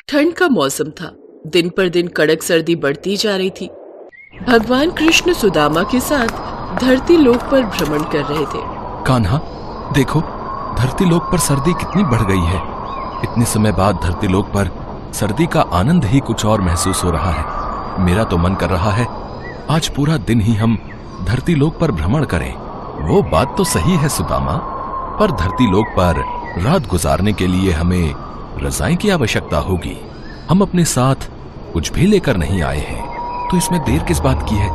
ठंड का मौसम था। दिन पर दिन कड़क सर्दी बढ़ती जा रही थी। भगवान कृष्ण सुदामा के साथ धरती लोक पर भ्रमण कर रहे थे। कान्हा, देखो धरती लोक पर सर्दी कितनी बढ़ गई है। इतने समय बाद धरती लोक पर सर्दी का आनंद ही कुछ और महसूस हो रहा है। मेरा तो मन कर रहा है आज पूरा दिन ही हम धरती लोक पर भ्रमण करें। वो बात तो सही है सुदामा, पर धरती लोक पर रात गुजारने के लिए हमें रजाई की आवश्यकता होगी। हम अपने साथ कुछ भी लेकर नहीं आए हैं, तो इसमें देर किस बात की है।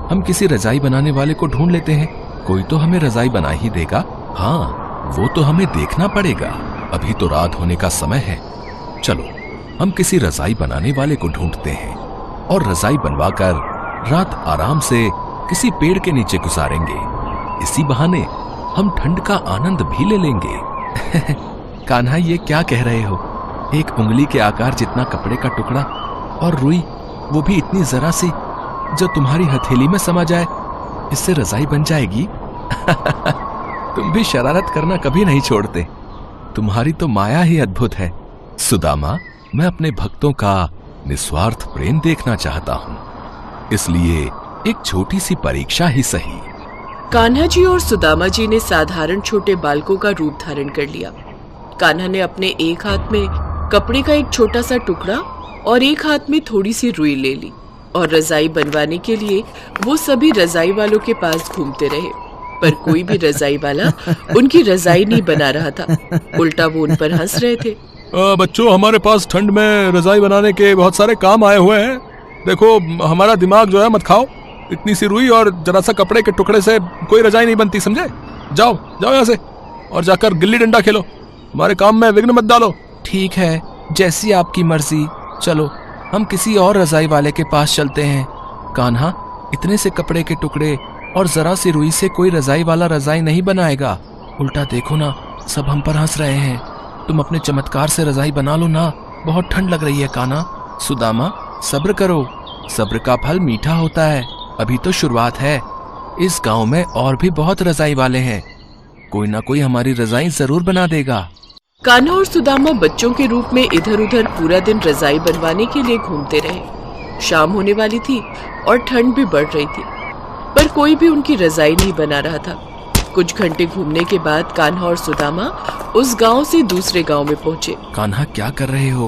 हम किसी रजाई बनाने वाले को ढूंढ लेते हैं। कोई तो हमें रजाई बना ही देगा। हाँ, वो तो हमें देखना पड़ेगा। अभी तो रात होने का समय है। चलो हम किसी रजाई बनाने वाले को ढूंढते हैं और रजाई बनवाकर रात आराम से किसी पेड़ के नीचे गुजारेंगे। इसी बहाने हम ठंड का आनंद भी ले लेंगे। कान्हा, ये क्या कह रहे हो? एक उंगली के आकार जितना कपड़े का टुकड़ा और रुई, वो भी इतनी जरा सी, जो तुम्हारी हथेली में समा जाए, इससे रजाई बन जाएगी? तुम भी शरारत करना कभी नहीं छोड़ते। तुम्हारी तो माया ही अद्भुत है। सुदामा, मैं अपने भक्तों का निस्वार्थ प्रेम देखना चाहता हूं, इसलिए एक छोटी सी परीक्षा ही सही। कान्हा जी और सुदामा जी ने साधारण छोटे बालकों का रूप धारण कर लिया। कान्हा ने अपने एक हाथ में कपड़े का एक छोटा सा टुकड़ा और एक हाथ में थोड़ी सी रुई ले ली और रजाई बनवाने के लिए वो सभी रजाई वालों के पास घूमते रहे, पर कोई भी रजाई वाला उनकी रजाई नहीं बना रहा था। उल्टा वो उन पर हंस रहे थे। बच्चों, हमारे पास ठंड में रजाई बनाने के बहुत सारे काम आए हुए हैं। देखो, हमारा दिमाग जो है मत खाओ। इतनी सी रुई और जरा सा कपड़े के टुकड़े से कोई रजाई नहीं बनती, समझे? जाओ जाओ यहाँ से और जाकर गिल्ली डंडा खेलो। हमारे काम में विघ्न मत डालो। ठीक है, जैसी आपकी मर्जी। चलो हम किसी और रजाई वाले के पास चलते हैं। कान्हा, इतने से कपड़े के टुकड़े और जरा सी रुई से कोई रजाई वाला रजाई नहीं बनाएगा। उल्टा देखो ना, सब हम पर हंस रहे हैं। तुम अपने चमत्कार से रजाई बना लो ना। बहुत ठंड लग रही है कान्हा। सुदामा, सब्र करो। सब्र का फल मीठा होता है। अभी तो शुरुआत है। इस गांव में और भी बहुत रजाई वाले हैं। कोई ना कोई हमारी रजाई जरूर बना देगा। कान्हा और सुदामा बच्चों के रूप में इधर उधर पूरा दिन रजाई बनवाने के लिए घूमते रहे। शाम होने वाली थी और ठंड भी बढ़ रही थी, पर कोई भी उनकी रजाई नहीं बना रहा था। कुछ घंटे घूमने के बाद कान्हा और सुदामा उस गांव से दूसरे गांव में पहुंचे। कान्हा, क्या कर रहे हो?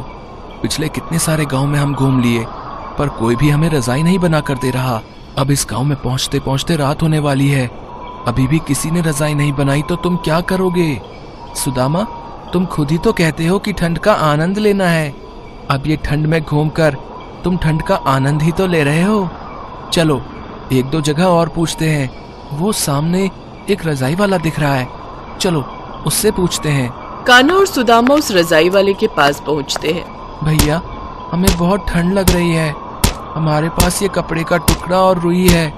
पिछले कितने सारे गांव में हम घूम लिए, पर कोई भी हमें रजाई नहीं बना कर दे रहा। अब इस गांव में पहुंचते पहुंचते रात होने वाली है। अभी भी किसी ने रजाई नहीं बनाई तो तुम क्या करोगे? सुदामा, तुम खुद ही तो कहते हो कि ठंड का आनंद लेना है। अब ये ठंड में घूमकर तुम ठंड का आनंद ही तो ले रहे हो। चलो एक दो जगह और पूछते हैं। वो सामने एक रजाई वाला दिख रहा है, चलो उससे पूछते हैं। कान्हा और सुदामा उस रजाई वाले के पास पहुंचते हैं। भैया, हमें बहुत ठंड लग रही है। हमारे पास ये कपड़े का टुकड़ा और रुई है।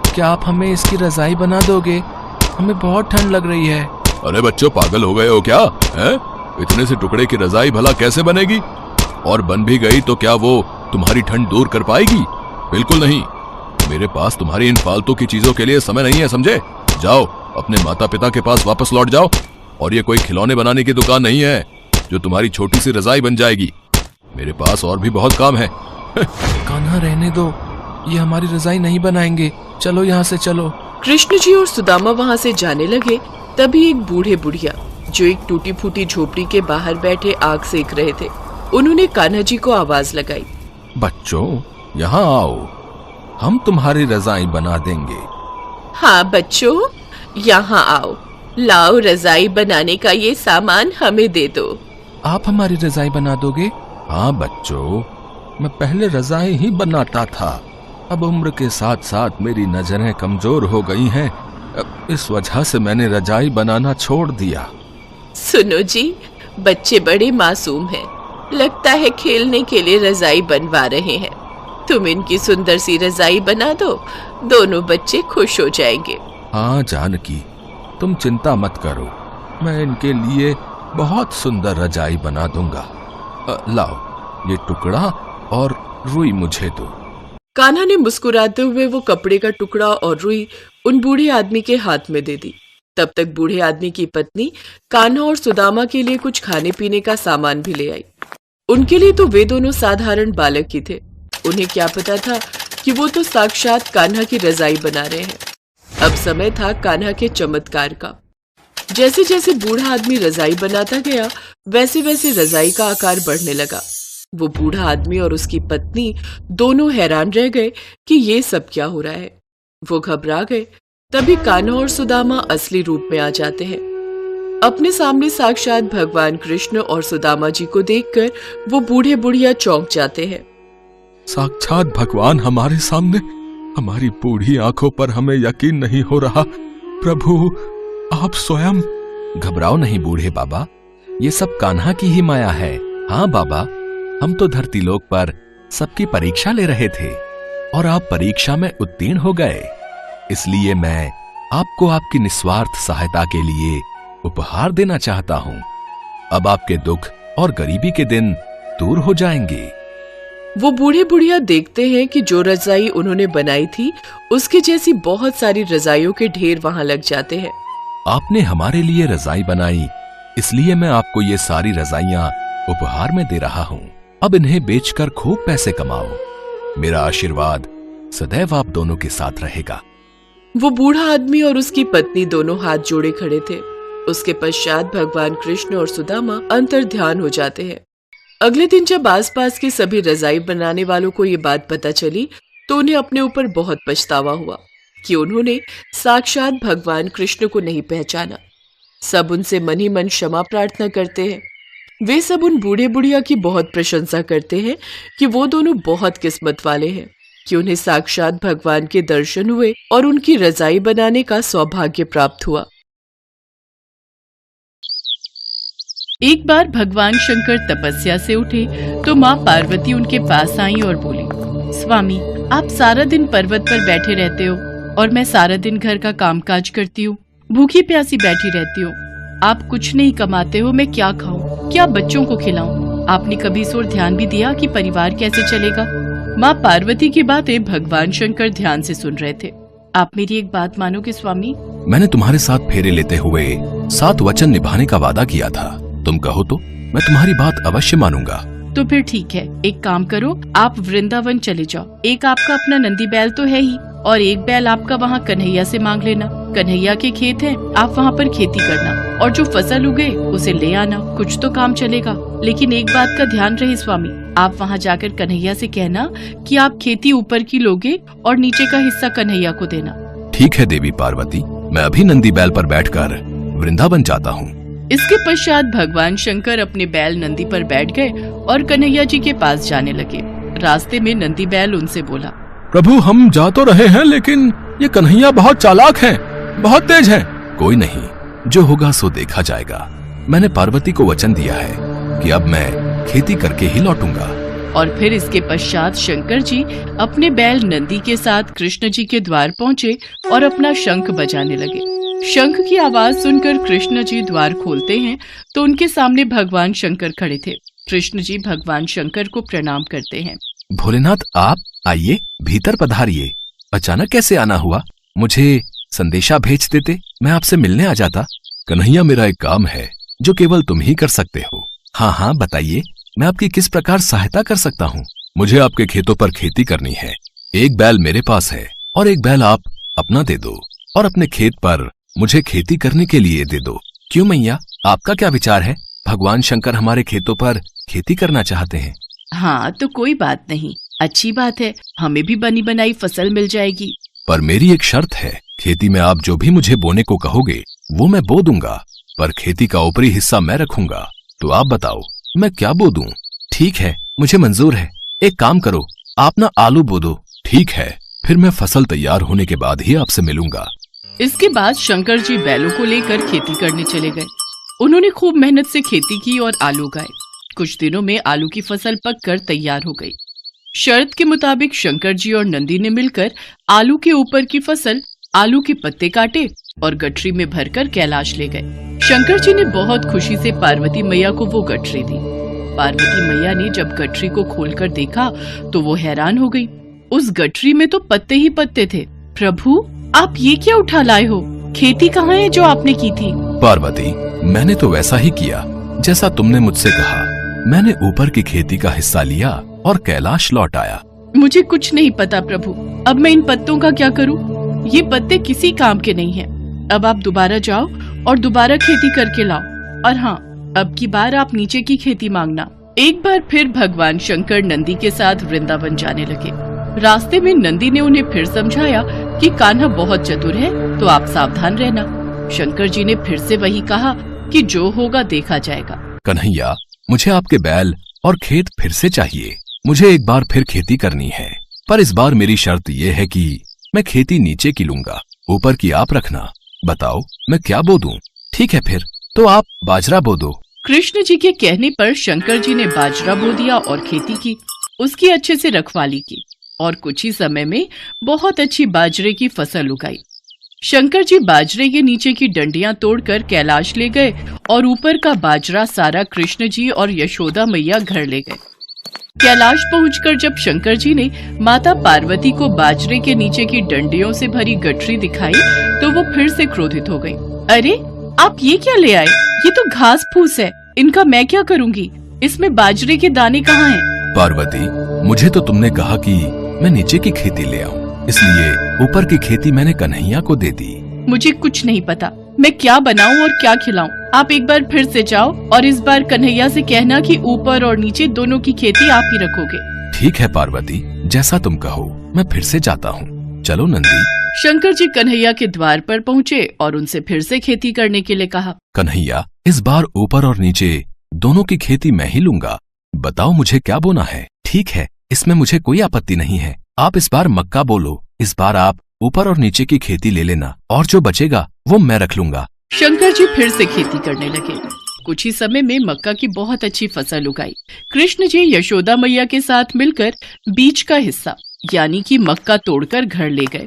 क्या आप हमें इसकी रजाई बना दोगे? हमें बहुत ठंड लग रही है। अरे बच्चों, पागल हो गए हो क्या? है? इतने से टुकड़े की रजाई भला कैसे बनेगी? और बन भी गई तो क्या वो तुम्हारी ठंड दूर कर पाएगी? बिल्कुल नहीं। मेरे पास तुम्हारी इन फालतू की चीजों के लिए समय नहीं है, समझे? जाओ अपने माता पिता के पास वापस लौट जाओ। और ये कोई खिलौने बनाने की दुकान नहीं है जो तुम्हारी छोटी सी रजाई बन जाएगी। मेरे पास और भी बहुत काम है। कान्हा, रहने दो, ये हमारी रजाई नहीं बनाएंगे। चलो यहाँ से चलो। कृष्ण जी और सुदामा वहाँ से जाने लगे। तभी एक बूढ़े बुढ़िया जो एक टूटी फूटी झोपड़ी के बाहर बैठे आग सेक रहे थे, उन्होंने कान्हा जी को आवाज लगाई। बच्चों, यहाँ आओ, हम तुम्हारी रजाई बना देंगे। हाँ बच्चों, यहाँ आओ, लाओ रजाई बनाने का ये सामान हमें दे दो। आप हमारी रजाई बना दोगे? हाँ बच्चों, मैं पहले रजाई ही बनाता था। अब उम्र के साथ साथ मेरी नजरें कमजोर हो गई हैं। इस वजह से मैंने रजाई बनाना छोड़ दिया। सुनो जी, बच्चे बड़े मासूम हैं। लगता है खेलने के लिए रजाई बनवा रहे हैं। तुम इनकी सुंदर सी रजाई बना दो, दोनों बच्चे खुश हो जाएंगे। हाँ जानकी, तुम चिंता मत करो, मैं इनके लिए बहुत सुंदर रजाई बना दूंगा। लाओ, ये टुकड़ा और रुई मुझे दो। कान्हा ने मुस्कुराते हुए वो कपड़े का टुकड़ा और रुई उन बूढ़े आदमी के हाथ में दे दी। तब तक बूढ़े आदमी की पत्नी कान्हा और सुदामा के लिए कुछ खाने पीने का सामान भी ले आई। उनके लिए तो वे दोनों साधारण बालक ही थे। उन्हें क्या पता था कि वो तो साक्षात कान्हा की रजाई बना रहे हैं। अब समय था कान्हा के चमत्कार का। जैसे जैसे बूढ़ा आदमी रजाई बनाता गया, वैसे वैसे रजाई का आकार बढ़ने लगा। वो बूढ़ा आदमी और उसकी पत्नी दोनों हैरान रह गए कि ये सब क्या हो रहा है। वो घबरा गए। तभी कान्हा और सुदामा असली रूप में आ जाते हैं। अपने सामने साक्षात भगवान कृष्ण और सुदामा जी को देखकर वो बूढ़े बुढ़िया चौंक जाते हैं। साक्षात भगवान हमारे सामने, हमारी बूढ़ी आंखों पर हमें यकीन नहीं हो रहा। प्रभु आप स्वयं। घबराओ नहीं बूढ़े बाबा, ये सब कान्हा की ही माया है। हाँ बाबा, हम तो धरती लोक पर सबकी परीक्षा ले रहे थे और आप परीक्षा में उत्तीर्ण हो गए। इसलिए मैं आपको आपकी निस्वार्थ सहायता के लिए उपहार देना चाहता हूं। अब आपके दुख और गरीबी के दिन दूर हो जाएंगे। वो बूढ़े बुढ़िया देखते हैं कि जो रजाई उन्होंने बनाई थी उसकी जैसी बहुत सारी रजाइयों के ढेर वहां लग जाते हैं। आपने हमारे लिए रजाई बनाई, इसलिए मैं आपको ये सारी रजाइयां उपहार में दे रहा हूं। अब इन्हें बेचकर खूब पैसे कमाओ। मेरा आशीर्वाद सदैव आप दोनों के साथ रहेगा। वो बूढ़ा आदमी और उसकी पत्नी दोनों हाथ जोड़े खड़े थे। उसके पश्चात भगवान कृष्ण और सुदामा अंतर्ध्यान हो जाते हैं। अगले दिन जब आसपास के सभी रजाई बनाने वालों को ये बात पता चली तो उन्हें अपने ऊपर बहुत पछतावा हुआ कि उन्होंने साक्षात भगवान कृष्ण को नहीं पहचाना। सब उनसे मन ही मन क्षमा प्रार्थना करते हैं। वे सब उन बूढ़े बुढ़िया की बहुत प्रशंसा करते हैं कि वो दोनों बहुत किस्मत वाले हैं कि उन्हें साक्षात भगवान के दर्शन हुए और उनकी रजाई बनाने का सौभाग्य प्राप्त हुआ। एक बार भगवान शंकर तपस्या से उठे तो माँ पार्वती उनके पास आई और बोली, स्वामी आप सारा दिन पर्वत पर बैठे रहते हो और मैं सारा दिन घर का कामकाज करती हूँ, भूखी प्यासी बैठी रहती हूँ। आप कुछ नहीं कमाते हो, मैं क्या खाऊं, क्या बच्चों को खिलाऊं? आपने कभी इस ओर ध्यान भी दिया कि परिवार कैसे चलेगा? माँ पार्वती की बातें भगवान शंकर ध्यान से सुन रहे थे। आप मेरी एक बात मानोगे स्वामी? मैंने तुम्हारे साथ फेरे लेते हुए 7 वचन निभाने का वादा किया था। तुम कहो तो मैं तुम्हारी बात अवश्य मानूंगा। तो फिर ठीक है, एक काम करो, आप वृंदावन चले जाओ। एक आपका अपना नंदी बैल तो है ही और एक बैल आपका वहाँ कन्हैया से मांग लेना। कन्हैया के खेत हैं, आप वहाँ पर खेती करना और जो फसल उगे उसे ले आना। कुछ तो काम चलेगा। लेकिन एक बात का ध्यान रहे स्वामी, आप वहाँ जाकर कन्हैया से कहना कि आप खेती ऊपर की लोगे और नीचे का हिस्सा कन्हैया को देना। ठीक है देवी पार्वती, मैं अभी नंदी बैल पर बैठकर वृंदावन जाता हूँ। इसके पश्चात भगवान शंकर अपने बैल नंदी पर बैठ गए और कन्हैया जी के पास जाने लगे। रास्ते में नंदी बैल उनसे बोला, प्रभु हम जा तो रहे हैं लेकिन ये कन्हैया बहुत चालाक हैं, बहुत तेज हैं। कोई नहीं, जो होगा सो देखा जाएगा। मैंने पार्वती को वचन दिया है कि अब मैं खेती करके ही लौटूंगा। और फिर इसके पश्चात शंकर जी अपने बैल नंदी के साथ कृष्ण जी के द्वार पहुँचे और अपना शंख बजाने लगे। शंख की आवाज सुनकर कृष्ण जी द्वार खोलते हैं तो उनके सामने भगवान शंकर खड़े थे। कृष्ण जी भगवान शंकर को प्रणाम करते हैं। भोलेनाथ आप आइए, भीतर पधारिए। अचानक कैसे आना हुआ? मुझे संदेशा भेज देते, मैं आपसे मिलने आ जाता। कन्हैया मेरा एक काम है जो केवल तुम ही कर सकते हो। हाँ हाँ बताइए, मैं आपकी किस प्रकार सहायता कर सकता हूँ? मुझे आपके खेतों पर खेती करनी है। एक बैल मेरे पास है और एक बैल आप अपना दे दो और अपने खेत पर मुझे खेती करने के लिए दे दो। क्यों मैया, आपका क्या विचार है? भगवान शंकर हमारे खेतों पर खेती करना चाहते हैं। हाँ तो कोई बात नहीं, अच्छी बात है, हमें भी बनी बनाई फसल मिल जाएगी। पर मेरी एक शर्त है, खेती में आप जो भी मुझे बोने को कहोगे वो मैं बो दूंगा, पर खेती का ऊपरी हिस्सा मैं रखूंगा। तो आप बताओ मैं क्या बो दूं? ठीक है, मुझे मंजूर है। एक काम करो, आप ना आलू बो दो। ठीक है, फिर मैं फसल तैयार होने के बाद ही आपसे मिलूंगा। इसके बाद शंकर जी बैलों को लेकर खेती करने चले गए। उन्होंने खूब मेहनत से खेती की और आलू उगाए। कुछ दिनों में आलू की फसल पककर तैयार हो गई। शर्त के मुताबिक शंकर जी और नंदी ने मिलकर आलू के ऊपर की फसल, आलू के पत्ते काटे और गठरी में भरकर कैलाश ले गए। शंकर जी ने बहुत खुशी से पार्वती मैया को वो गठरी दी। पार्वती मैया ने जब गठरी को खोलकर देखा तो वो हैरान हो गई। उस गठरी में तो पत्ते ही पत्ते थे। प्रभु आप ये क्या उठा लाए हो? खेती कहाँ है जो आपने की थी? पार्वती, मैंने तो वैसा ही किया जैसा तुमने मुझसे कहा। मैंने ऊपर की खेती का हिस्सा लिया और कैलाश लौट आया। मुझे कुछ नहीं पता प्रभु, अब मैं इन पत्तों का क्या करूं? ये पत्ते किसी काम के नहीं हैं। अब आप दोबारा जाओ और दोबारा खेती करके लाओ, और हाँ, अब की बार आप नीचे की खेती मांगना। एक बार फिर भगवान शंकर नंदी के साथ वृंदावन जाने लगे। रास्ते में नंदी ने उन्हें फिर समझाया कि कान्हा बहुत चतुर है, तो आप सावधान रहना। शंकर जी ने फिर से वही कहा कि जो होगा देखा जाएगा। कन्हैया, मुझे आपके बैल और खेत फिर से चाहिए। मुझे एक बार फिर खेती करनी है, पर इस बार मेरी शर्त यह है कि मैं खेती नीचे की लूंगा, ऊपर की आप रखना। बताओ मैं क्या बो दूं? ठीक है फिर तो आप बाजरा बो दो। कृष्ण जी के कहने पर शंकर जी ने बाजरा बो दिया और खेती की, उसकी अच्छे से रखवाली की और कुछ ही समय में बहुत अच्छी बाजरे की फसल उगाई। शंकर जी बाजरे के नीचे की डंडियां तोड़कर कैलाश ले गए और ऊपर का बाजरा सारा कृष्ण जी और यशोदा मैया घर ले गए। कैलाश पहुंचकर जब शंकर जी ने माता पार्वती को बाजरे के नीचे की डंडियों से भरी गठरी दिखाई तो वो फिर से क्रोधित हो गई। अरे आप ये क्या ले आए? ये तो घास फूस है, इनका मैं क्या करूंगी? इसमें बाजरे के दाने कहाँ हैं? पार्वती, मुझे तो तुमने कहा कि मैं नीचे की खेती ले आऊं, इसलिए ऊपर की खेती मैंने कन्हैया को दे दी। मुझे कुछ नहीं पता, मैं क्या बनाऊं और क्या खिलाऊं। आप एक बार फिर से जाओ और इस बार कन्हैया से कहना कि ऊपर और नीचे दोनों की खेती आप ही रखोगे। ठीक है पार्वती, जैसा तुम कहो, मैं फिर से जाता हूँ। चलो नंदी। शंकर जी कन्हैया के द्वार पर पहुँचे और उनसे फिर से खेती करने के लिए कहा। कन्हैया, इस बार ऊपर और नीचे दोनों की खेती मैं ही लूंगा। बताओ मुझे क्या बोना है? ठीक है, इसमें मुझे कोई आपत्ति नहीं है। आप इस बार मक्का बोलो। इस बार आप ऊपर और नीचे की खेती ले लेना और जो बचेगा वो मैं रख लूंगा। शंकर जी फिर से खेती करने लगे। कुछ ही समय में मक्का की बहुत अच्छी फसल उगाई। कृष्ण जी यशोदा मैया के साथ मिलकर बीच का हिस्सा यानी कि मक्का तोड़कर घर ले गए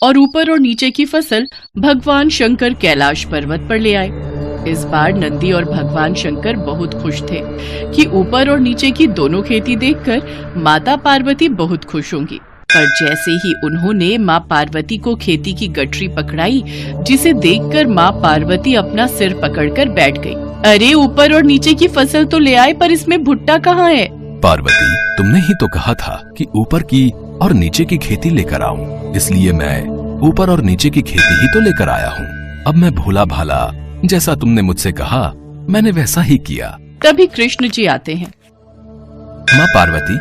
और ऊपर और नीचे की फसल भगवान शंकर कैलाश पर्वत पर ले आए। इस बार नंदी और भगवान शंकर बहुत खुश थे कि ऊपर और नीचे की दोनों खेती देखकर माता पार्वती बहुत खुश होंगी। पर जैसे ही उन्होंने माँ पार्वती को खेती की गठरी पकड़ाई, जिसे देखकर माँ पार्वती अपना सिर पकड़कर बैठ गई। अरे ऊपर और नीचे की फसल तो ले आए, पर इसमें भुट्टा कहाँ है? पार्वती, तुमने ही तो कहा था कि ऊपर की और नीचे की खेती लेकर आऊं, इसलिए मैं ऊपर और नीचे की खेती ही तो लेकर आया हूँ। अब मैं भोला भाला, जैसा तुमने मुझसे कहा मैंने वैसा ही किया। तभी कृष्ण जी आते हैं। माँ पार्वती,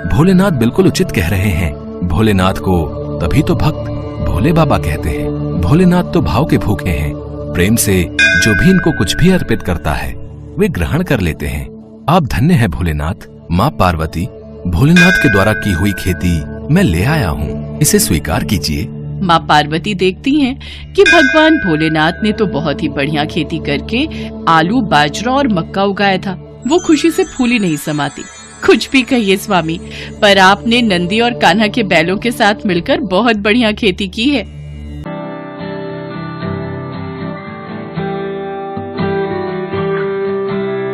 भोलेनाथ बिल्कुल उचित कह रहे हैं। भोलेनाथ को तभी तो भक्त भोले बाबा कहते हैं। भोलेनाथ तो भाव के भूखे हैं, प्रेम से जो भी इनको कुछ भी अर्पित करता है वे ग्रहण कर लेते हैं। आप धन्य हैं भोलेनाथ। माँ पार्वती, भोलेनाथ के द्वारा की हुई खेती मैं ले आया हूँ, इसे स्वीकार कीजिए। माँ पार्वती देखती हैं कि भगवान भोलेनाथ ने तो बहुत ही बढ़िया खेती करके आलू, बाजरा और मक्का उगाया था। वो खुशी से फूली नहीं समाती। कुछ भी कहिए स्वामी, पर आपने नंदी और कान्हा के बैलों के साथ मिलकर बहुत बढ़िया खेती की है।